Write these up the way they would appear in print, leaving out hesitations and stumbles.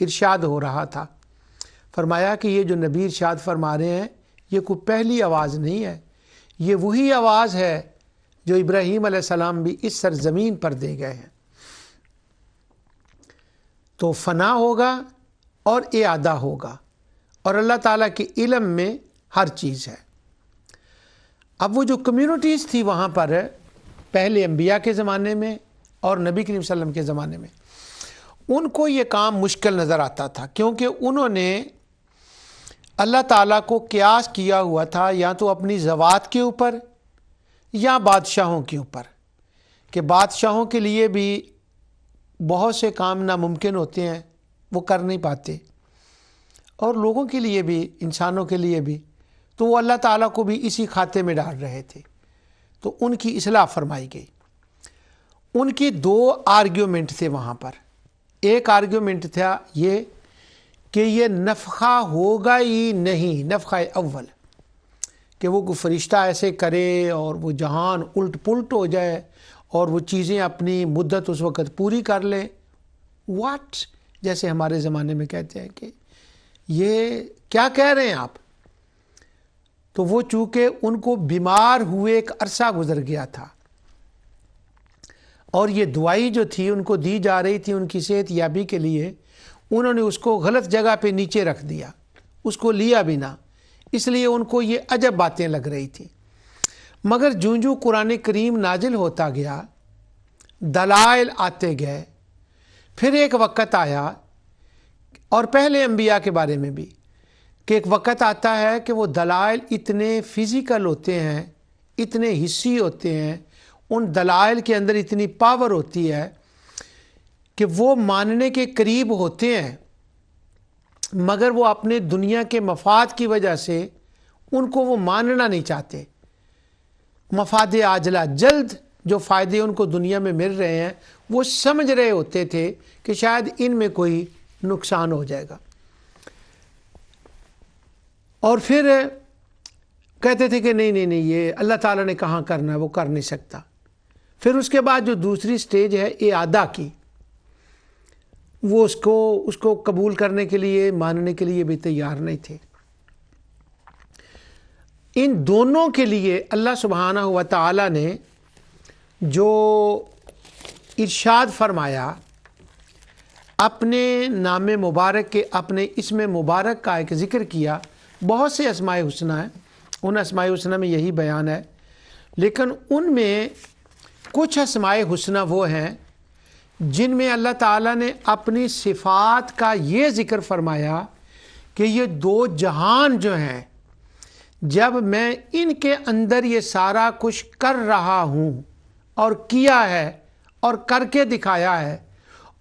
ارشاد ہو رہا تھا، فرمایا کہ یہ جو نبی ارشاد فرما رہے ہیں یہ کوئی پہلی آواز نہیں ہے، یہ وہی آواز ہے جو ابراہیم علیہ السلام بھی اس سرزمین پر دے گئے ہیں۔ تو فنا ہوگا اور اعادہ ہوگا، اور اللہ تعالیٰ کے علم میں ہر چیز ہے۔ اب وہ جو کمیونٹیز تھی وہاں پر پہلے انبیاء کے زمانے میں اور نبی کریم صلی اللہ علیہ وسلم کے زمانے میں، ان کو یہ کام مشکل نظر آتا تھا، کیونکہ انہوں نے اللہ تعالیٰ کو قیاس کیا ہوا تھا یا تو اپنی ذوات کے اوپر یا بادشاہوں کے اوپر، کہ بادشاہوں کے لیے بھی بہت سے کام ناممکن ہوتے ہیں، وہ کر نہیں پاتے، اور لوگوں کے لیے بھی، انسانوں کے لیے بھی، تو وہ اللہ تعالیٰ کو بھی اسی کھاتے میں ڈال رہے تھے۔ تو ان کی اصلاح فرمائی گئی۔ ان کی دو آرگیومنٹ تھے وہاں پر۔ ایک آرگیومنٹ تھا یہ کہ یہ نفخہ ہوگا ہی نہیں، نفخہ اول، کہ وہ کوئی فرشتہ ایسے کرے اور وہ جہان الٹ پلٹ ہو جائے اور وہ چیزیں اپنی مدت اس وقت پوری کر لیں۔ واٹ، جیسے ہمارے زمانے میں کہتے ہیں کہ یہ کیا کہہ رہے ہیں آپ؟ تو وہ چونکہ ان کو بیمار ہوئے ایک عرصہ گزر گیا تھا، اور یہ دوائی جو تھی ان کو دی جا رہی تھی ان کی صحت یابی کے لیے، انہوں نے اس کو غلط جگہ پہ نیچے رکھ دیا، اس کو لیا بھی نہ، اس لیے ان کو یہ عجب باتیں لگ رہی تھیں۔ مگر جوں جوں قرآن کریم نازل ہوتا گیا، دلائل آتے گئے، پھر ایک وقت آیا، اور پہلے انبیاء کے بارے میں بھی، کہ ایک وقت آتا ہے کہ وہ دلائل اتنے فزیکل ہوتے ہیں، اتنے حسی ہوتے ہیں، ان دلائل کے اندر اتنی پاور ہوتی ہے کہ وہ ماننے کے قریب ہوتے ہیں، مگر وہ اپنے دنیا کے مفاد کی وجہ سے ان کو وہ ماننا نہیں چاہتے۔ مفاد عاجلہ، جلد جو فائدے ان کو دنیا میں مل رہے ہیں وہ سمجھ رہے ہوتے تھے کہ شاید ان میں کوئی نقصان ہو جائے گا، اور پھر کہتے تھے کہ نہیں، یہ اللہ تعالیٰ نے کہاں کرنا ہے، وہ کر نہیں سکتا۔ پھر اس کے بعد جو دوسری سٹیج ہے اعادہ کی، وہ اس کو قبول کرنے کے لیے، ماننے کے لیے بھی تیار نہیں تھے۔ ان دونوں کے لیے اللہ سبحانہ و تعالیٰ نے جو ارشاد فرمایا، اپنے نام مبارک کے، اپنے اسم مبارک کا ایک ذکر کیا۔ بہت سے اسماء حسنی ہیں، ان اسماء حسنی میں یہی بیان ہے، لیکن ان میں کچھ اسماء حسنی وہ ہیں جن میں اللہ تعالیٰ نے اپنی صفات کا یہ ذکر فرمایا کہ یہ دو جہان جو ہیں، جب میں ان کے اندر یہ سارا کچھ کر رہا ہوں اور کیا ہے اور کر کے دکھایا ہے،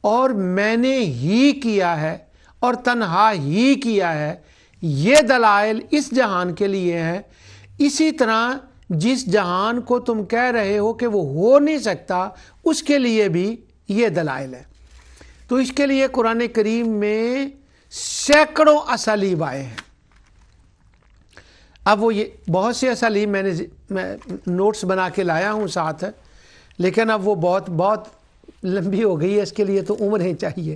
اور میں نے ہی کیا ہے اور تنہا ہی کیا ہے، یہ دلائل اس جہان کے لیے ہیں۔ اسی طرح جس جہان کو تم کہہ رہے ہو کہ وہ ہو نہیں سکتا، اس کے لیے بھی یہ دلائل ہے۔ تو اس کے لیے قرآن کریم میں سینکڑوں اسالیب آئے ہیں۔ اب وہ یہ بہت سے اسالیب میں نوٹس بنا کے لایا ہوں ساتھ، لیکن اب وہ بہت لمبی ہو گئی ہے، اس کے لیے تو عمریں چاہیے۔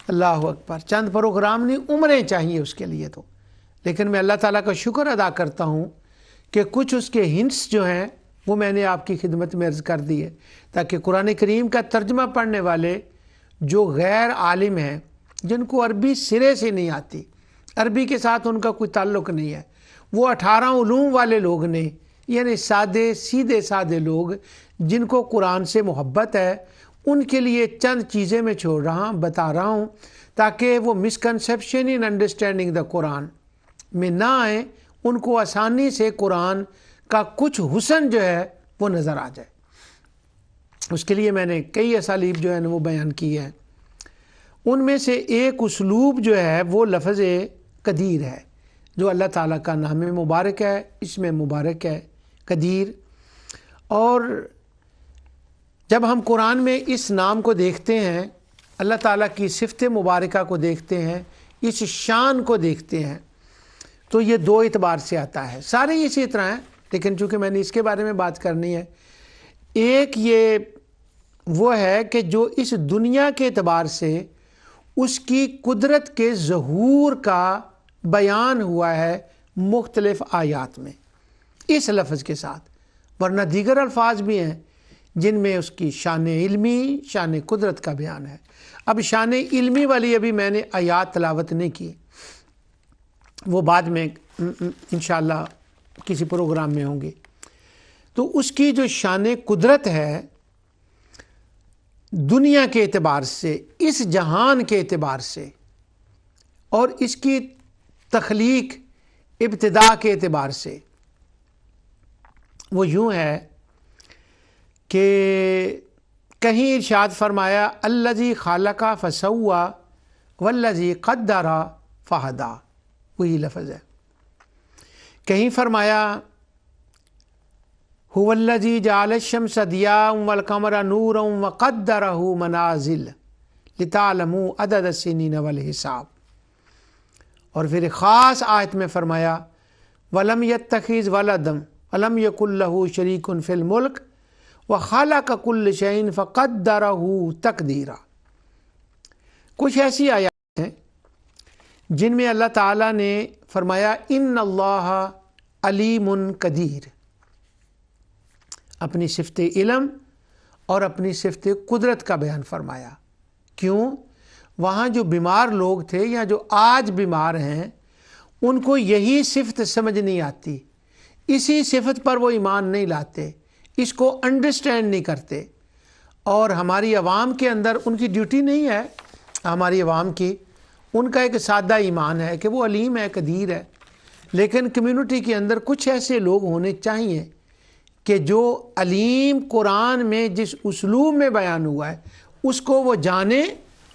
اللہ اکبر، چند پروگرام نہیں، عمریں چاہیے اس کے لیے تو۔ لیکن میں اللہ تعالیٰ کا شکر ادا کرتا ہوں کہ کچھ اس کے ہنٹس جو ہیں وہ میں نے آپ کی خدمت میں عرض کر دی ہے، تاکہ قرآن کریم کا ترجمہ پڑھنے والے جو غیر عالم ہیں، جن کو عربی سرے سے نہیں آتی، عربی کے ساتھ ان کا کوئی تعلق نہیں ہے، وہ 18 علوم والے لوگ نے، یعنی سیدھے سادے لوگ جن کو قرآن سے محبت ہے، ان کے لیے چند چیزیں میں بتا رہا ہوں، تاکہ وہ مسکنسیپشن ان انڈرسٹینڈنگ دا قرآن میں نہ آئیں، ان کو آسانی سے قرآن کا کچھ حسن جو ہے وہ نظر آ جائے۔ اس کے لیے میں نے کئی اسالیب جو ہیں وہ بیان کی ہیں۔ ان میں سے ایک اسلوب جو ہے وہ لفظ قدیر ہے، جو اللہ تعالیٰ کا نام مبارک ہے، اسم مبارک ہے قدیر۔ اور جب ہم قرآن میں اس نام کو دیکھتے ہیں، اللہ تعالیٰ کی صفت مبارکہ کو دیکھتے ہیں، اس شان کو دیکھتے ہیں، تو یہ دو اعتبار سے آتا ہے۔ سارے اسی طرح ہیں، لیکن چونکہ میں نے اس کے بارے میں بات کرنی ہے، ایک یہ وہ ہے کہ جو اس دنیا کے اعتبار سے اس کی قدرت کے ظہور کا بیان ہوا ہے مختلف آیات میں اس لفظ کے ساتھ، ورنہ دیگر الفاظ بھی ہیں جن میں اس کی شان علمی، شان قدرت کا بیان ہے۔ اب شان علمی والی ابھی میں نے آیات تلاوت نہیں کی، وہ بعد میں انشاءاللہ کسی پروگرام میں ہوں گے۔ تو اس کی جو شان قدرت ہے دنیا کے اعتبار سے، اس جہان کے اعتبار سے، اور اس کی تخلیق ابتدا کے اعتبار سے، وہ یوں ہے کہ کہیں ارشاد فرمایا الذی خلق فسوی والذی قدر فہدی، وہی لفظ ہے۔ کہیں فرمایا هو الذی جعل الشمس ضیاء والقمر نورا وقدرہ منازل لتعلموا عدد السنین والحساب، اور پھر خاص آیت میں فرمایا وَلَمْ يَتَّخِذْ وَلَدًا وَلَمْ يَكُنْ لَهُ شَرِيكٌ فِي الْمُلْكِ وَخَلَقَ كُلَّ شَيْءٍ فَقَدَّرَهُ تَقْدِيرًا۔ کچھ ایسی آیات ہیں جن میں اللہ تعالیٰ نے فرمایا ان اللہ علیم قدیر، اپنی صفت علم اور اپنی صفت قدرت کا بیان فرمایا۔ کیوں؟ وہاں جو بیمار لوگ تھے یا جو آج بیمار ہیں ان کو یہی صفت سمجھ نہیں آتی، اسی صفت پر وہ ایمان نہیں لاتے، اس کو انڈرسٹینڈ نہیں کرتے، اور ہماری عوام کے اندر ان کی ڈیوٹی نہیں ہے، ہماری عوام کی ان کا ایک سادہ ایمان ہے کہ وہ علیم ہے، قدیر ہے، لیکن کمیونٹی کے اندر کچھ ایسے لوگ ہونے چاہیے کہ جو علیم قرآن میں جس اسلوب میں بیان ہوا ہے اس کو وہ جانیں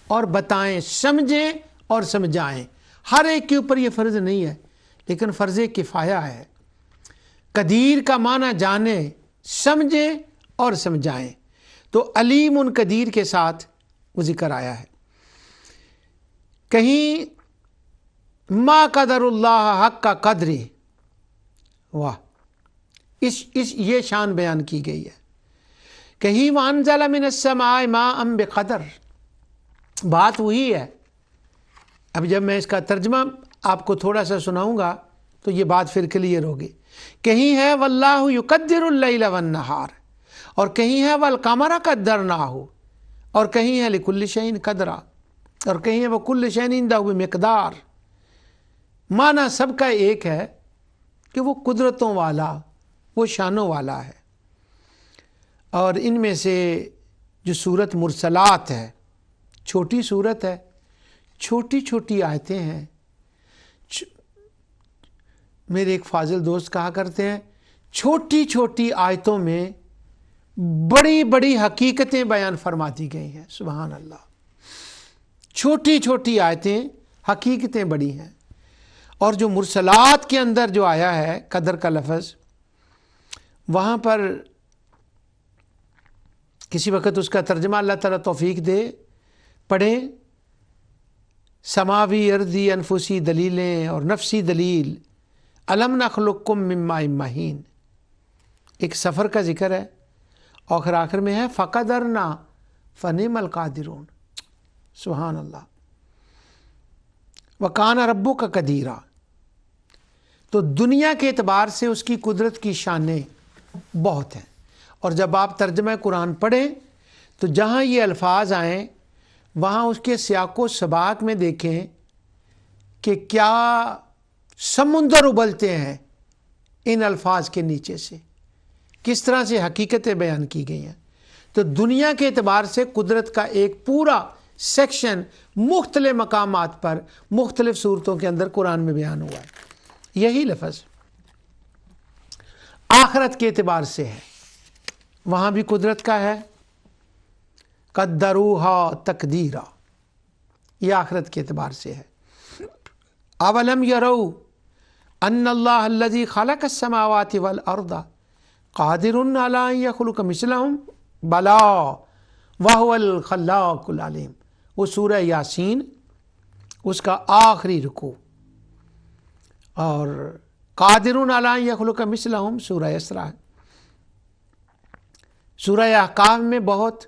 اور بتائیں، سمجھیں اور سمجھائیں۔ ہر ایک کے اوپر یہ فرض نہیں ہے، لیکن فرض کفایہ ہے۔ قدیر کا معنی جانیں، سمجھیں اور سمجھائیں، تو علیم قدیر کے ساتھ وہ ذکر آیا ہے۔ کہیں ما قدر اللہ حق کا قدری، واہ، یہ شان بیان کی گئی ہے۔ کہیں وَأَنزَلَ مِنَ السَّمَاءِ مَاءً بِقَدَرٍ، بات وہی ہے۔ اب جب میں اس کا ترجمہ آپ کو تھوڑا سا سناؤں گا تو یہ بات پھر کلیئر ہوگی۔ کہیں ہے وَاللَّهُ يُقَدِّرُ اللَّيْلَ وَالنَّهَارَ، اور کہیں ہے وَالْقَمَرَ قَدَّرْنَاهُ، اور کہیں ہے لِكُلِّ شَيْءٍ قَدْرًا، اور کہیں ہے وَكُلُّ شَيْءٍ عِندَهُ بِمِقْدَارٍ۔ معنی سب کا ایک ہے کہ وہ قدرتوں والا، وہ شانوں والا ہے۔ اور ان میں سے جو سورت مرسلات ہے، چھوٹی سورت ہے، چھوٹی چھوٹی آیتیں ہیں۔ میرے ایک فاضل دوست کہا کرتے ہیں چھوٹی چھوٹی آیتوں میں بڑی بڑی حقیقتیں بیان فرما دی گئی ہیں۔ سبحان اللہ، چھوٹی چھوٹی آیتیں، حقیقتیں بڑی ہیں۔ اور جو مرسلات کے اندر جو آیا ہے قدر کا لفظ، وہاں پر کسی وقت اس کا ترجمہ اللہ تعالیٰ توفیق دے پڑھیں، سماوی ارضی انفسی دلیلیں اور نفسی دلیل، الم نخلقکم من ماء مہین، ایک سفر کا ذکر ہے، اور آخر میں ہے فقدرنا فنعم القادرون۔ سبحان اللہ، وکان ربک قدیرا۔ تو دنیا کے اعتبار سے اس کی قدرت کی شانیں بہت ہیں، اور جب آپ ترجمہ قرآن پڑھیں تو جہاں یہ الفاظ آئیں وہاں اس کے سیاق و سباق میں دیکھیں کہ کیا سمندر ابلتے ہیں ان الفاظ کے نیچے سے، کس طرح سے حقیقتیں بیان کی گئی ہیں۔ تو دنیا کے اعتبار سے قدرت کا ایک پورا سیکشن مختلف مقامات پر مختلف صورتوں کے اندر قرآن میں بیان ہوا ہے۔ یہی لفظ آخرت کے اعتبار سے ہے، وہاں بھی قدرت کا ہے، قدروہا تقدیرا، یہ آخرت کے اعتبار سے ہے۔ اولم یروا ان اللہ الذی خلق السماوات والارض قادر علی ان یخلق مثلہم بلا وہو الخلاق العلیم، وہ سورہ یاسین اس کا آخری رکوع، اور قادر علی ان یخلق مثلہم سورہ اسراء۔ سورہ احقاف میں بہت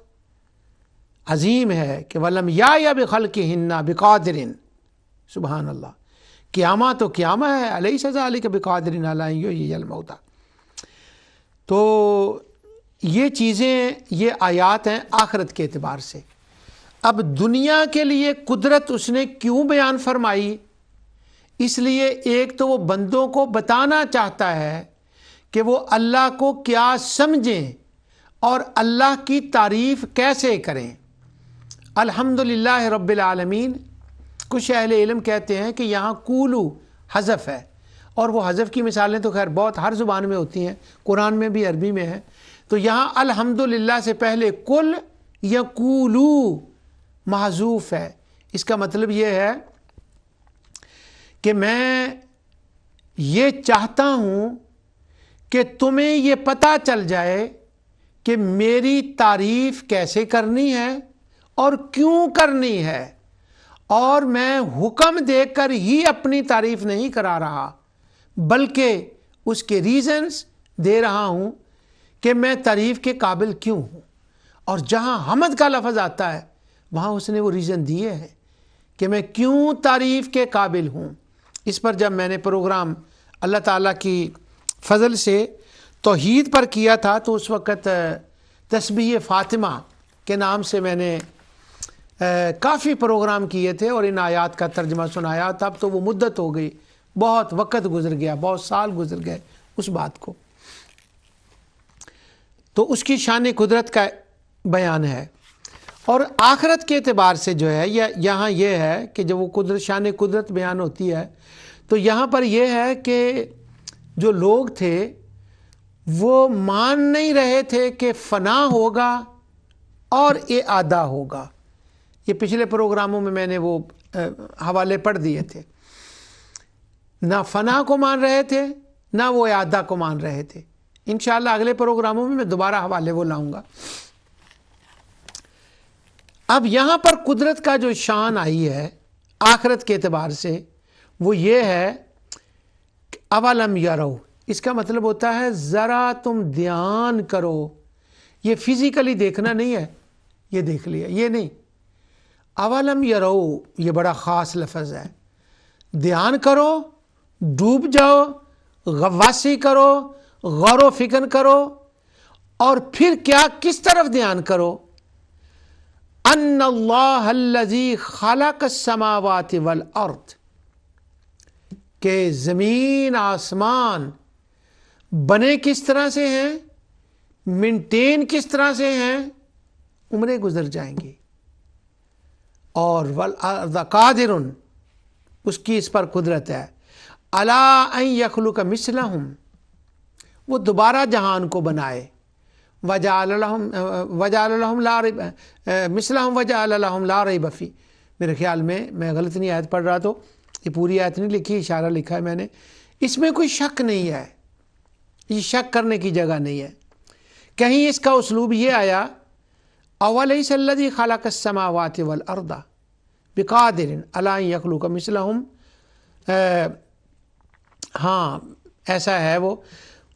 عظیم ہے کہ ولم یا بخلقہن بقادر، سبحان اللہ، قیامہ تو قیامہ ہے، الیس ذالک بقادر علی ان یحیی الموتیٰ۔ تو یہ چیزیں، یہ آیات ہیں آخرت کے اعتبار سے۔ اب دنیا کے لیے قدرت اس نے کیوں بیان فرمائی؟ اس لیے ایک تو وہ بندوں کو بتانا چاہتا ہے کہ وہ اللہ کو کیا سمجھیں اور اللہ کی تعریف کیسے کریں۔ الحمدللہ رب العالمین، کچھ اہل علم کہتے ہیں کہ یہاں قولو حذف ہے، اور وہ حذف کی مثالیں تو خیر بہت ہر زبان میں ہوتی ہیں، قرآن میں بھی، عربی میں ہے۔ تو یہاں الحمدللہ سے پہلے کل یا قولو محذوف ہے۔ اس کا مطلب یہ ہے کہ میں یہ چاہتا ہوں کہ تمہیں یہ پتہ چل جائے کہ میری تعریف کیسے کرنی ہے اور کیوں کرنی ہے، اور میں حکم دے کر ہی اپنی تعریف نہیں کرا رہا بلکہ اس کے ریزنز دے رہا ہوں کہ میں تعریف کے قابل کیوں ہوں۔ اور جہاں حمد کا لفظ آتا ہے وہاں اس نے وہ ریزن دیے ہیں کہ میں کیوں تعریف کے قابل ہوں۔ اس پر جب میں نے پروگرام اللہ تعالیٰ کی فضل سے توحید پر کیا تھا تو اس وقت تسبیح فاطمہ کے نام سے میں نے کافی پروگرام کیے تھے اور ان آیات کا ترجمہ سنایا تھا۔ اب تو وہ مدت ہو گئی، بہت وقت گزر گیا، بہت سال گزر گئے اس بات کو۔ تو اس کی شان قدرت کا بیان ہے، اور آخرت کے اعتبار سے جو ہے یہاں یہ ہے کہ جب وہ قدرت، شان قدرت بیان ہوتی ہے تو یہاں پر یہ ہے کہ جو لوگ تھے وہ مان نہیں رہے تھے کہ فنا ہوگا اور اعادہ ہوگا۔ یہ پچھلے پروگراموں میں نے وہ حوالے پڑھ دیے تھے۔ نہ فنا کو مان رہے تھے نہ وہ اعادہ کو مان رہے تھے۔ انشاءاللہ اگلے پروگراموں میں دوبارہ حوالے وہ لاؤں گا۔ اب یہاں پر قدرت کا جو شان آئی ہے آخرت کے اعتبار سے وہ یہ ہے کہ اولم یرو، اس کا مطلب ہوتا ہے ذرا تم دھیان کرو۔ یہ فزیکلی دیکھنا نہیں ہے، یہ دیکھ لیا، یہ نہیں۔ اولم یرو یہ بڑا خاص لفظ ہے۔ دھیان کرو، ڈوب جاؤ، غواصی کرو، غور و فکر کرو، اور پھر کیا، کس طرف دھیان کرو؟ ان اللہ الذی خلق السماوات والارض، کہ زمین آسمان بنے کس طرح سے ہیں، مینٹین کس طرح سے ہیں، عمریں گزر جائیں گی۔ اور والارض قادر، اس کی اس پر قدرت ہے، الی ان یخلق مثلہم، وہ دوبارہ جہان کو بنائے، وجعل لہم لا ریب مثلہم وجعل لہم لا ریب فیہ۔ میرے خیال میں غلط نہیں آیت پڑھ رہا، تو یہ پوری آیت نہیں لکھی، اشارہ لکھا ہے میں نے۔ اس میں کوئی شک نہیں ہے، یہ شک کرنے کی جگہ نہیں ہے۔ کہیں اس کا اسلوب یہ آیا اولیس الذی خلق السماوات والارض بقادر علی ان یخلق مثلہم، ہاں ایسا ہے وہ۔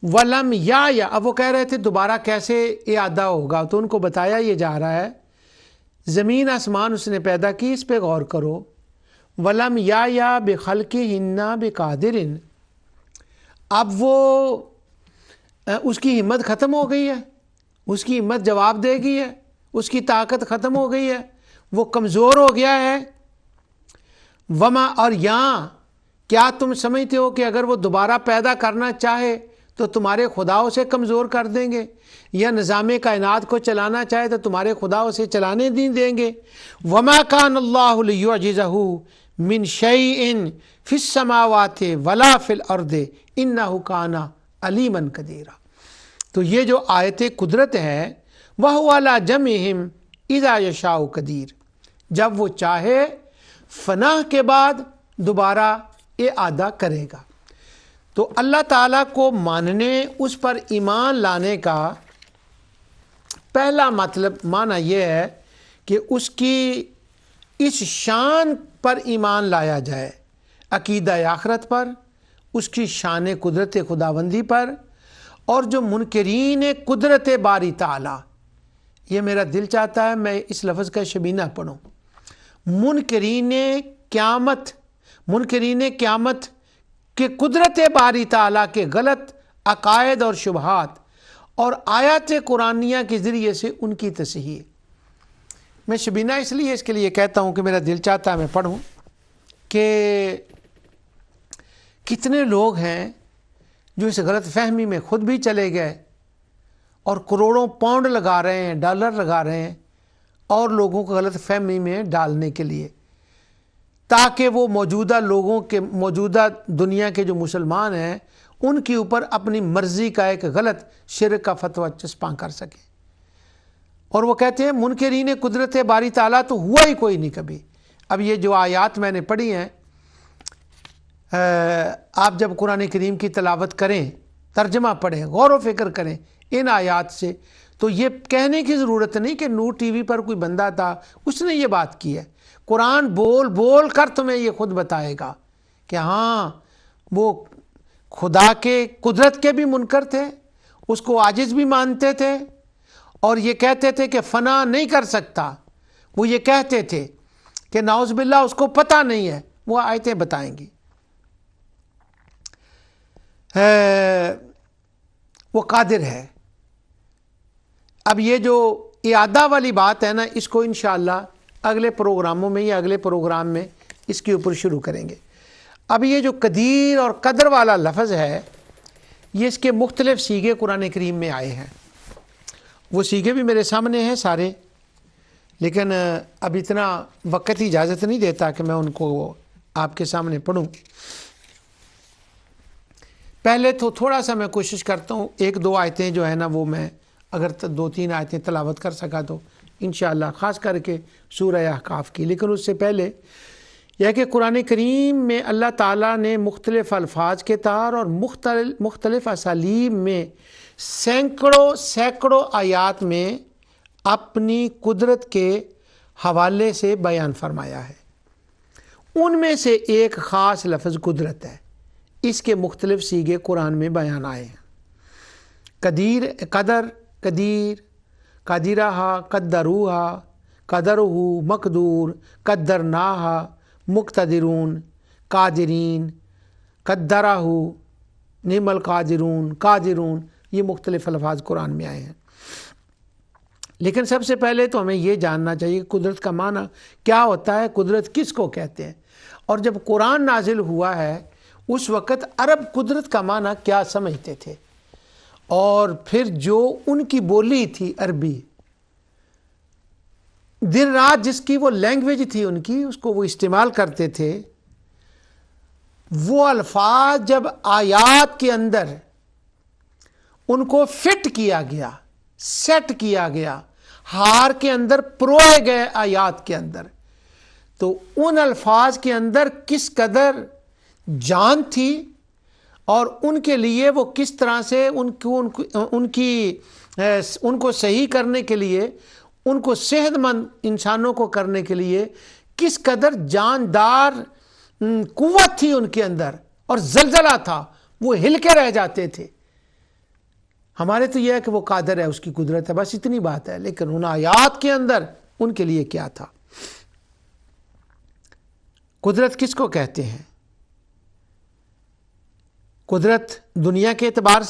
ولم یا اب وہ کہہ رہے تھے دوبارہ کیسے اعادہ ہوگا، تو ان کو بتایا یہ جا رہا ہے زمین آسمان اس نے پیدا کی، اس پہ غور کرو۔ ولم یا بخلقہن بقادر، اب وہ اس کی ہمت ختم ہو گئی ہے، اس کی ہمت جواب دے گی ہے، اس کی طاقت ختم ہو گئی ہے، وہ کمزور ہو گیا ہے۔ وما، اور یہاں کیا تم سمجھتے ہو کہ اگر وہ دوبارہ پیدا کرنا چاہے تو تمہارے خداؤں سے کمزور کر دیں گے، یا نظام کائنات کو چلانا چاہے تو تمہارے خداؤں سے چلانے نہیں دیں گے؟ وما کان اللہ لیعجزہ من شیء فی السماوات ولا فی الارض انہ کان علیما قدیرا۔ تو یہ جو آیت قدرت ہے، وَهُوَ عَلَىٰ جَمْعِهِمْ اِذَا يَشَاءُ قدیر، جب وہ چاہے فنا کے بعد دوبارہ اعادہ کرے گا۔ تو اللہ تعالیٰ کو ماننے، اس پر ایمان لانے کا پہلا مطلب معنی یہ ہے کہ اس کی اس شان پر ایمان لایا جائے، عقیدہ آخرت پر، اس کی شان قدرت خداوندی پر۔ اور جو منکرین قدرت باری تعالیٰ، یہ میرا دل چاہتا ہے میں اس لفظ کا شبینہ پڑھوں. منکرین قیامت کہ قدرت باری تعالیٰ کے غلط عقائد اور شبہات اور آیات قرآنیہ کے ذریعے سے ان کی تصحیح. میں شبینہ اس لیے اس کے لیے کہتا ہوں کہ میرا دل چاہتا ہے میں پڑھوں کہ کتنے لوگ ہیں جو اس غلط فہمی میں خود بھی چلے گئے اور کروڑوں پاؤنڈ لگا رہے ہیں، ڈالر لگا رہے ہیں اور لوگوں کو غلط فہمی میں ڈالنے کے لیے، تاکہ وہ موجودہ دنیا کے جو مسلمان ہیں ان کے اوپر اپنی مرضی کا ایک غلط شرک کا فتویٰ چسپاں کر سکیں. اور وہ کہتے ہیں منکرین قدرت باری تعالیٰ تو ہوا ہی کوئی نہیں کبھی. اب یہ جو آیات میں نے پڑھی ہیں، آپ جب قرآن کریم کی تلاوت کریں، ترجمہ پڑھیں، غور و فکر کریں ان آیات سے، تو یہ کہنے کی ضرورت نہیں کہ نور ٹی وی پر کوئی بندہ تھا اس نے یہ بات کی ہے. قرآن بول بول کر تمہیں یہ خود بتائے گا کہ ہاں وہ خدا کے قدرت کے بھی منکر تھے، اس کو عاجز بھی مانتے تھے اور یہ کہتے تھے کہ فنا نہیں کر سکتا. وہ یہ کہتے تھے کہ نعوذ باللہ اس کو پتہ نہیں ہے. وہ آیتیں بتائیں گی. وہ قادر ہے. اب یہ جو اعادہ والی بات ہے نا، اس کو انشاءاللہ اگلے پروگراموں میں یا اگلے پروگرام میں اس کے اوپر شروع کریں گے. اب یہ جو قدیر اور قدر والا لفظ ہے، یہ اس کے مختلف صیغے قرآن کریم میں آئے ہیں. وہ صیغے بھی میرے سامنے ہیں سارے، لیکن اب اتنا وقت اجازت نہیں دیتا کہ میں ان کو آپ کے سامنے پڑھوں. پہلے تو تھوڑا سا میں کوشش کرتا ہوں 1-2 آیتیں جو ہے نا وہ میں اگر 2-3 آیتیں تلاوت کر سکا تو انشاءاللہ، خاص کر کے سورہ احقاف کی. لیکن اس سے پہلے یہ کہ قرآن کریم میں اللہ تعالیٰ نے مختلف الفاظ کے تار اور مختلف اسالیب میں سینکڑوں آیات میں اپنی قدرت کے حوالے سے بیان فرمایا ہے. ان میں سے ایک خاص لفظ قدرت ہے. اس کے مختلف صیغے قرآن میں بیان آئے ہیں. قدیر، قدرہا، قدروہا، قدرہو، مقدور، قدرناہا، مقتدرون، قادرین، قدرہو، نعم القادرون، قادرون. یہ مختلف الفاظ قرآن میں آئے ہیں. لیکن سب سے پہلے تو ہمیں یہ جاننا چاہیے کہ قدرت کا معنی کیا ہوتا ہے، قدرت کس کو کہتے ہیں. اور جب قرآن نازل ہوا ہے اس وقت عرب قدرت کا معنی کیا سمجھتے تھے، اور پھر جو ان کی بولی تھی عربی، دن رات جس کی وہ لینگویج تھی ان کی، اس کو وہ استعمال کرتے تھے. وہ الفاظ جب آیات کے اندر ان کو فٹ کیا گیا، سیٹ کیا گیا، ہار کے اندر پروئے گئے آیات کے اندر، تو ان الفاظ کے اندر کس قدر جان تھی اور ان کے لیے وہ کس طرح سے ان کو صحیح کرنے کے لیے، ان کو صحت مند انسانوں کو کرنے کے لیے کس قدر جاندار قوت تھی ان کے اندر اور زلزلہ تھا. وہ ہل کے رہ جاتے تھے. ہمارے تو یہ ہے کہ وہ قادر ہے، اس کی قدرت ہے، بس اتنی بات ہے. لیکن ان آیات کے اندر ان کے لیے کیا تھا. قدرت کس کو کہتے ہیں؟ قدرت دنیا کے اعتبار